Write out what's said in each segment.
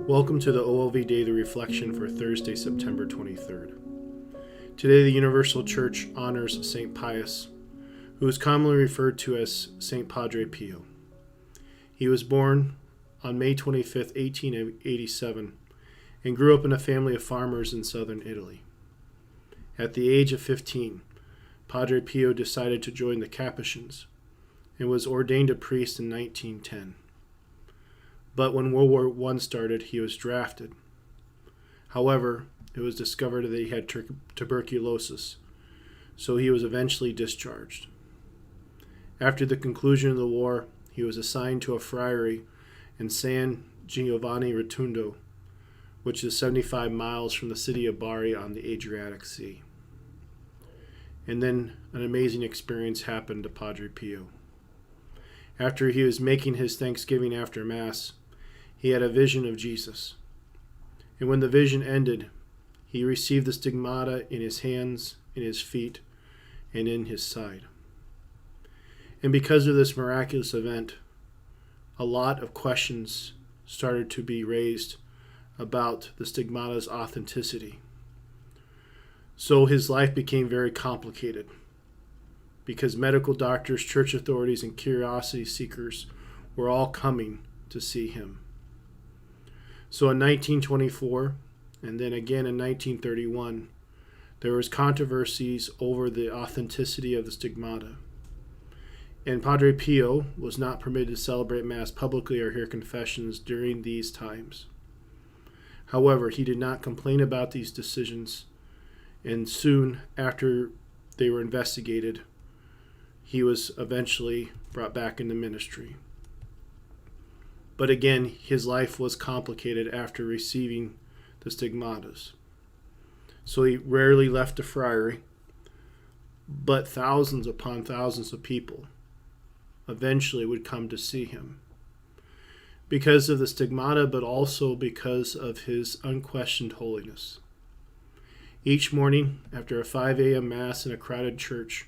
Welcome to the OLV Daily Reflection for Thursday, September 23rd. Today, the Universal Church honors St. Pius, who is commonly referred to as St. Padre Pio. He was born on May 25, 1887, and grew up in a family of farmers in southern Italy. At the age of 15, Padre Pio decided to join the Capuchins and was ordained a priest in 1910. But when World War I started, he was drafted. However, it was discovered that he had tuberculosis, so he was eventually discharged. After the conclusion of the war, he was assigned to a friary in San Giovanni Rotondo, which is 75 miles from the city of Bari on the Adriatic Sea. And then an amazing experience happened to Padre Pio. After he was making his Thanksgiving after Mass, he had a vision of Jesus. And when the vision ended, he received the stigmata in his hands, in his feet, and in his side. And because of this miraculous event, a lot of questions started to be raised about the stigmata's authenticity. So his life became very complicated because medical doctors, church authorities, and curiosity seekers were all coming to see him. So in 1924, and then again in 1931, there was controversies over the authenticity of the stigmata. And Padre Pio was not permitted to celebrate Mass publicly or hear confessions during these times. However, he did not complain about these decisions, and soon after they were investigated, he was eventually brought back into ministry. But again, his life was complicated after receiving the stigmatas. So he rarely left the friary, but thousands upon thousands of people eventually would come to see him because of the stigmata, but also because of his unquestioned holiness. Each morning, after a 5 a.m. Mass in a crowded church,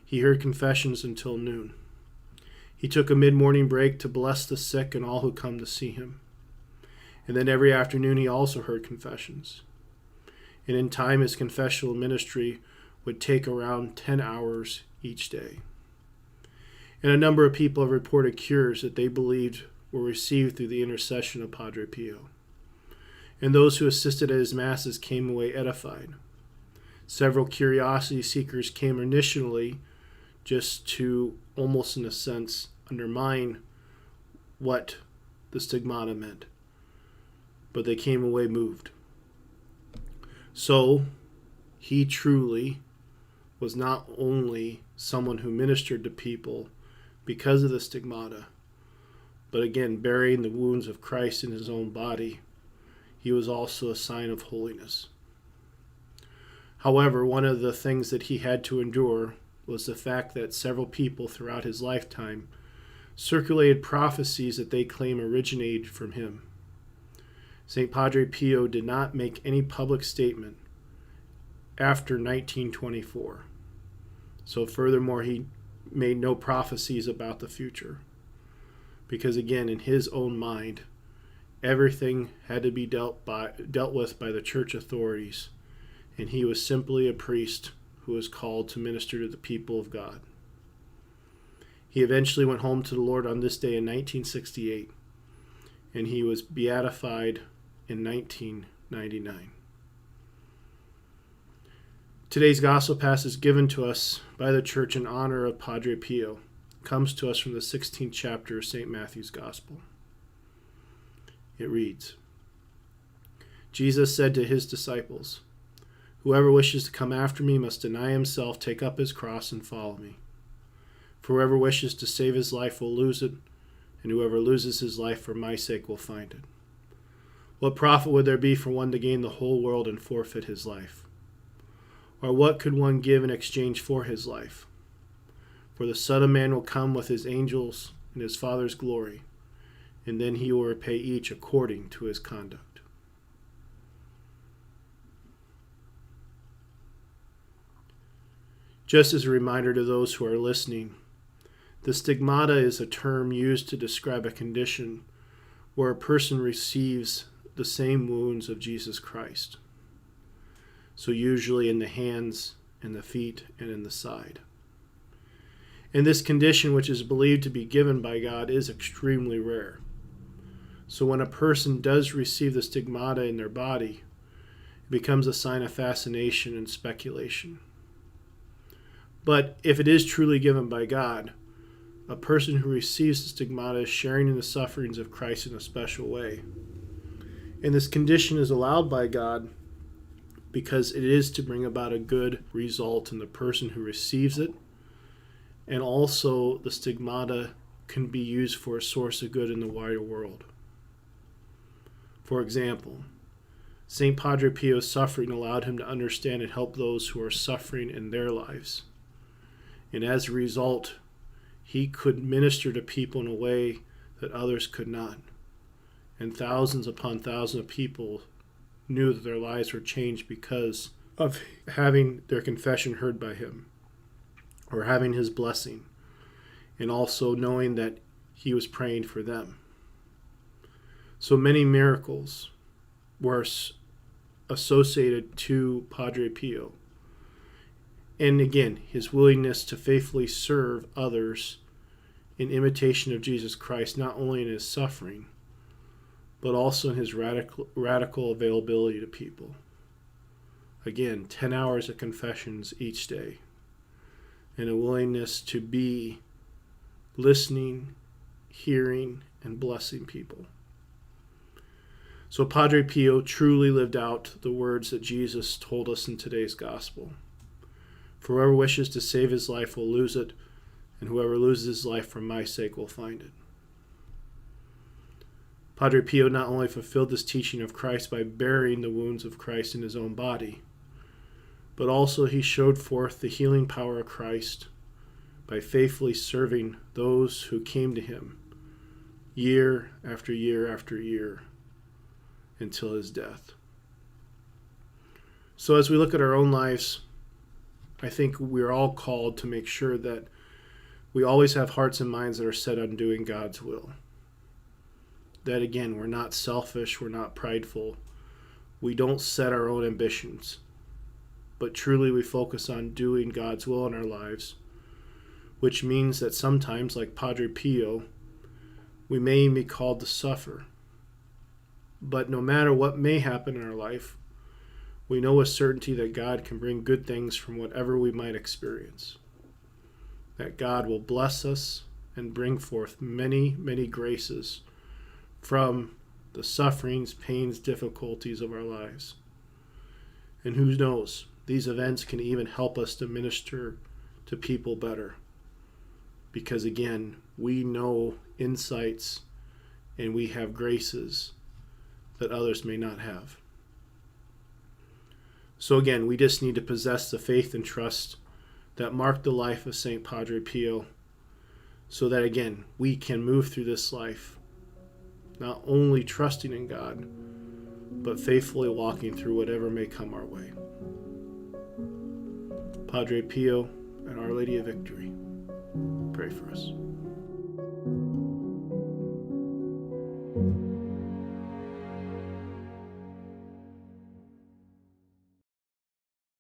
he heard confessions until noon. He took a mid-morning break to bless the sick and all who come to see him. And then every afternoon he also heard confessions. And in time his confessional ministry would take around 10 hours each day. And a number of people have reported cures that they believed were received through the intercession of Padre Pio. And those who assisted at his masses came away edified. Several curiosity seekers came initially just to, almost in a sense, undermine what the stigmata meant. But they came away moved. So, he truly was not only someone who ministered to people because of the stigmata, but again, bearing the wounds of Christ in his own body, he was also a sign of holiness. However, one of the things that he had to endure was the fact that several people throughout his lifetime circulated prophecies that they claim originated from him. St. Padre Pio did not make any public statement after 1924. So furthermore, he made no prophecies about the future. Because again, in his own mind, everything had to be dealt with by the church authorities, and he was simply a priest who was called to minister to the people of God. He eventually went home to the Lord on this day in 1968, and he was beatified in 1999. Today's gospel passage given to us by the church in honor of Padre Pio comes to us from the 16th chapter of St. Matthew's Gospel. It reads, Jesus said to his disciples, "Whoever wishes to come after me must deny himself, take up his cross, and follow me. For whoever wishes to save his life will lose it, and whoever loses his life for my sake will find it. What profit would there be for one to gain the whole world and forfeit his life? Or what could one give in exchange for his life? For the Son of Man will come with his angels in his Father's glory, and then he will repay each according to his conduct." Just as a reminder to those who are listening, the stigmata is a term used to describe a condition where a person receives the same wounds of Jesus Christ. So usually in the hands, in the feet, and in the side. And this condition, which is believed to be given by God, is extremely rare. So when a person does receive the stigmata in their body, it becomes a sign of fascination and speculation. But if it is truly given by God, a person who receives the stigmata is sharing in the sufferings of Christ in a special way. And this condition is allowed by God because it is to bring about a good result in the person who receives it. And also the stigmata can be used for a source of good in the wider world. For example, St. Padre Pio's suffering allowed him to understand and help those who are suffering in their lives. And as a result, he could minister to people in a way that others could not. And thousands upon thousands of people knew that their lives were changed because of having their confession heard by him, or having his blessing, and also knowing that he was praying for them. So many miracles were associated to Padre Pio. And again, his willingness to faithfully serve others in imitation of Jesus Christ, not only in his suffering, but also in his radical availability to people. Again, 10 hours of confessions each day, and a willingness to be listening, hearing, and blessing people. So Padre Pio truly lived out the words that Jesus told us in today's gospel. For whoever wishes to save his life will lose it, and whoever loses his life for my sake will find it. Padre Pio not only fulfilled this teaching of Christ by bearing the wounds of Christ in his own body, but also he showed forth the healing power of Christ by faithfully serving those who came to him year after year after year until his death. So as we look at our own lives, I think we're all called to make sure that we always have hearts and minds that are set on doing God's will. That again, we're not selfish, we're not prideful, we don't set our own ambitions, but truly we focus on doing God's will in our lives, which means that sometimes, like Padre Pio, we may even be called to suffer. But no matter what may happen in our life, we know with certainty that God can bring good things from whatever we might experience. That God will bless us and bring forth many, many graces from the sufferings, pains, difficulties of our lives. And who knows, these events can even help us to minister to people better. Because again, we know insights and we have graces that others may not have. So again, we just need to possess the faith and trust that marked the life of St. Padre Pio, so that again, we can move through this life not only trusting in God, but faithfully walking through whatever may come our way. Padre Pio and Our Lady of Victory, pray for us.